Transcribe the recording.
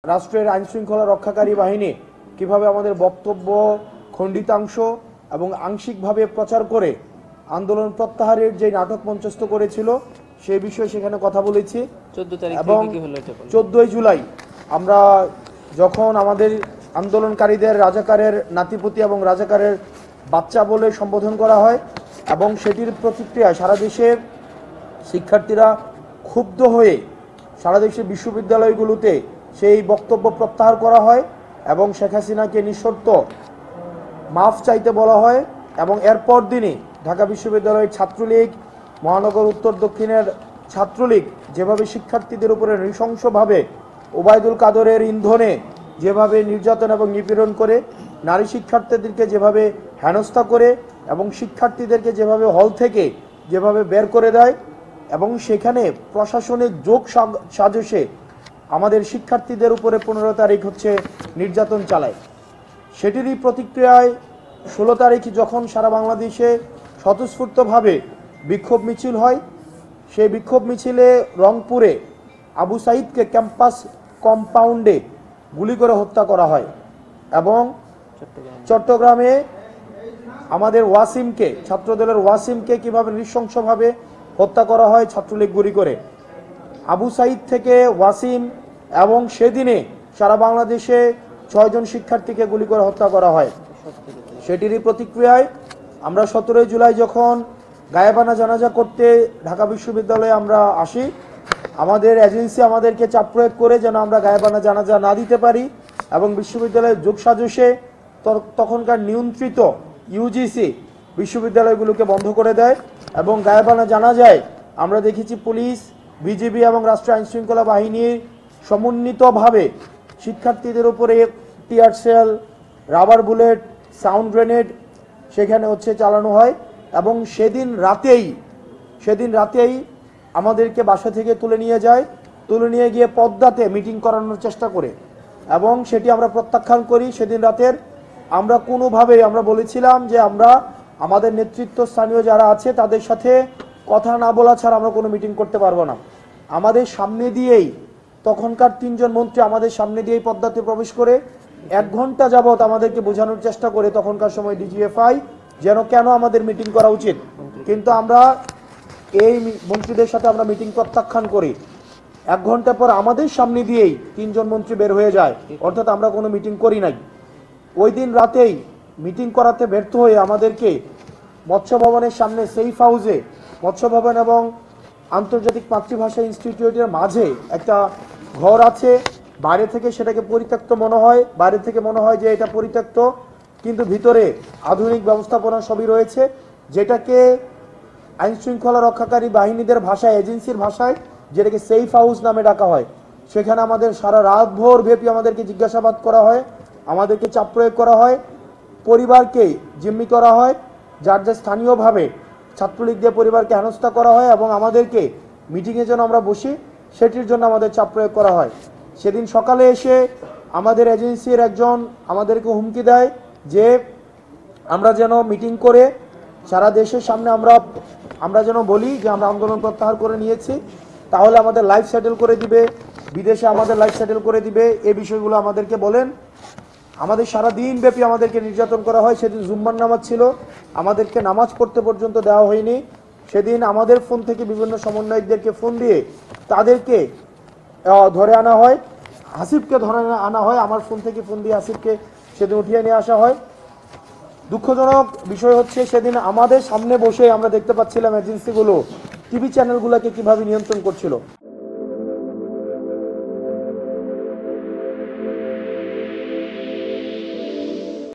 রাষ্ট্রের আইন শৃঙ্খলা রক্ষাকারী বাহিনী কিভাবে আমাদের বক্তব্য খণ্ডিতাংশ এবং আংশিকভাবে প্রচার করে আন্দোলন প্রত্যাহারের যে নাটক মঞ্চস্থ করেছিল সেই বিষয়ে সেখানে কথা বলেছি। 14 তারিখ এবং থেকে কি হলো এটা বলুন। 14 জুলাই আমরা যখন আমাদের আন্দোলনকারীদের রাজাকারের নাতিপুতি এবং রাজাকারের বাচ্চা বলে সম্বোধন করা হয় এবং সেটির প্রতিক্রিয়ায় সারা দেশের শিক্ষার্থীরা ক্ষুব্ধ হয়ে সারা দেশের বিশ্ববিদ্যালয়গুলোতে সেই বক্তব্য প্রত্যাহার করা হয় এবং শেখ হাসিনাকে নিঃশর্ত মাফ চাইতে বলা হয়। এবং এরপর দিনই ঢাকা বিশ্ববিদ্যালয়ের ছাত্রলীগ, মহানগর উত্তর দক্ষিণের ছাত্রলীগ যেভাবে শিক্ষার্থীদের উপরে নৃশংসভাবে ওবায়দুল কাদরের ইন্ধনে যেভাবে নির্যাতন এবং নিপীড়ন করে, নারী শিক্ষার্থীদেরকে যেভাবে হেনস্থা করে এবং শিক্ষার্থীদেরকে যেভাবে হল থেকে যেভাবে বের করে দেয় এবং সেখানে প্রশাসনিক যোগ সাজসে আমাদের শিক্ষার্থীদের উপরে 15 তারিখ হচ্ছে নির্যাতন চালায়, সেটিরই প্রতিক্রিয়ায় 16 তারিখ যখন সারা বাংলাদেশে স্বতঃস্ফূর্তভাবে বিক্ষোভ মিছিল হয়, সেই বিক্ষোভ মিছিলে রংপুরে আবু সাইদকে ক্যাম্পাস কম্পাউন্ডে গুলি করে হত্যা করা হয় এবং চট্টগ্রামে আমাদের ওয়াসিমকে, ছাত্রদলের ওয়াসিমকে কিভাবে নৃশংসভাবে হত্যা করা হয় ছাত্রলীগ গুলি করে। আবু সাইদ থেকে ওয়াসিম এবং সেদিনে সারা বাংলাদেশে 6 জন শিক্ষার্থীকে গুলি করে হত্যা করা হয়। সেটিরই প্রতিক্রিয়ায় আমরা 17 জুলাই যখন গায়েবানা জানাজা করতে ঢাকা বিশ্ববিদ্যালয়ে আমরা আসি, আমাদের এজেন্সি আমাদেরকে চাপ প্রয়োগ করে যেন আমরা গায়েবানা জানাজা না দিতে পারি এবং বিশ্ববিদ্যালয়ের যোগসাজসে তখনকার নিয়ন্ত্রিত ইউজিসি বিশ্ববিদ্যালয়গুলোকে বন্ধ করে দেয় এবং গায়েবানা জানাজায় আমরা দেখেছি পুলিশ, বিজিবি এবং রাষ্ট্রীয় আইন শৃঙ্খলা বাহিনীর সমন্বিতভাবে শিক্ষার্থীদের উপরে tear shell, rubber bullet, sound grenade সেখানে হচ্ছে চালানো হয় এবং সেদিন রাতেই আমাদেরকে বাসা থেকে তুলে নিয়ে গিয়ে পদ্মাতে মিটিং করানোর চেষ্টা করে এবং সেটি আমরা প্রত্যাখ্যান করি। সেদিন রাতের আমরা কোনোভাবেই আমরা বলেছিলাম যে আমরা আমাদের নেতৃত্ব স্থানীয় যারা আছে তাদের সাথে কথা না বলা ছাড়া আমরা কোনো মিটিং করতে পারবো না। আমাদের সামনে দিয়েই তখনকার 3 জন মন্ত্রী আমাদের সামনে দিয়েই পদ্মাতে প্রবেশ করে 1 ঘন্টা যাবৎ আমাদেরকে বোঝানোর চেষ্টা করে তখনকার সময় ডিজিএফআই যেন কেন আমাদের মিটিং করা উচিত, কিন্তু আমরা এই মন্ত্রীদের সাথে আমরা মিটিং প্রত্যাখ্যান করি। 1 ঘন্টা পর আমাদের সামনে দিয়েই 3 জন মন্ত্রী বের হয়ে যায়, অর্থাৎ আমরা কোনো মিটিং করি নাই। ওই দিন রাতেই মিটিং করাতে ব্যর্থ হয়ে আমাদেরকে মৎস্য ভবনের সামনে সেফ হাউসে, মৎস্য ভবন এবং আন্তর্জাতিক মাতৃভাষা ইনস্টিটিউটের মাঝে একটা ঘর আছে, বাইরে থেকে সেটাকে পরিত্যক্ত মনে হয়, বাইরে থেকে মনে হয় যে এটা পরিত্যক্ত কিন্তু ভিতরে আধুনিক ব্যবস্থাপনা সবই রয়েছে, যেটাকে আইন শৃঙ্খলা রক্ষাকারী বাহিনীদের ভাষায়, এজেন্সির ভাষায় যেটাকে সেফ হাউস নামে ডাকা হয়। সেখানে আমাদের সারা রাত ভোর ব্যাপী আমাদেরকে জিজ্ঞাসাবাদ করা হয়, আমাদেরকে চাপ প্রয়োগ করা হয়, পরিবারকে জিম্মি করা হয়, যার যা স্থানীয়ভাবে ছাত্রলীগদের পরিবারকে হেনস্থা করা হয় এবং আমাদেরকে মিটিংয়ে যেন আমরা বসি সেটির জন্য আমাদের চাপ প্রয়োগ করা হয়। সেদিন সকালে এসে আমাদের এজেন্সির একজন আমাদেরকে হুমকি দেয় যে আমরা যেন মিটিং করে সারা দেশের সামনে আমরা যেন বলি যে আমরা আন্দোলন প্রত্যাহার করে নিয়েছি, তাহলে আমাদের লাইফ সেটেল করে দিবে, বিদেশে আমাদের লাইফ সেটেল করে দিবে, এই বিষয়গুলো আমাদেরকে বলেন। আমাদের সারা দিন ব্যাপী আমাদেরকে নির্যাতন করা হয়। সেদিন জুম্মার নামাজ ছিল, আমাদেরকে নামাজ পড়তে পর্যন্ত দেওয়া হয়নি। সেদিন আমাদের ফোন থেকে বিভিন্ন সমন্বয়কদেরকে ফোন দিয়ে তাদেরকে ধরে আনা হয়, হাসিবকে ধরে আনা হয়, আমার ফোন থেকে ফোন দিয়ে হাসিবকে সেদিন উঠিয়ে নিয়ে আসা হয়। দুঃখজনক বিষয় হচ্ছে সেদিন আমাদের সামনে বসে আমরা দেখতে পাচ্ছিলাম এজেন্সিগুলো টিভি চ্যানেলগুলোকে কিভাবে নিয়ন্ত্রণ করছিল।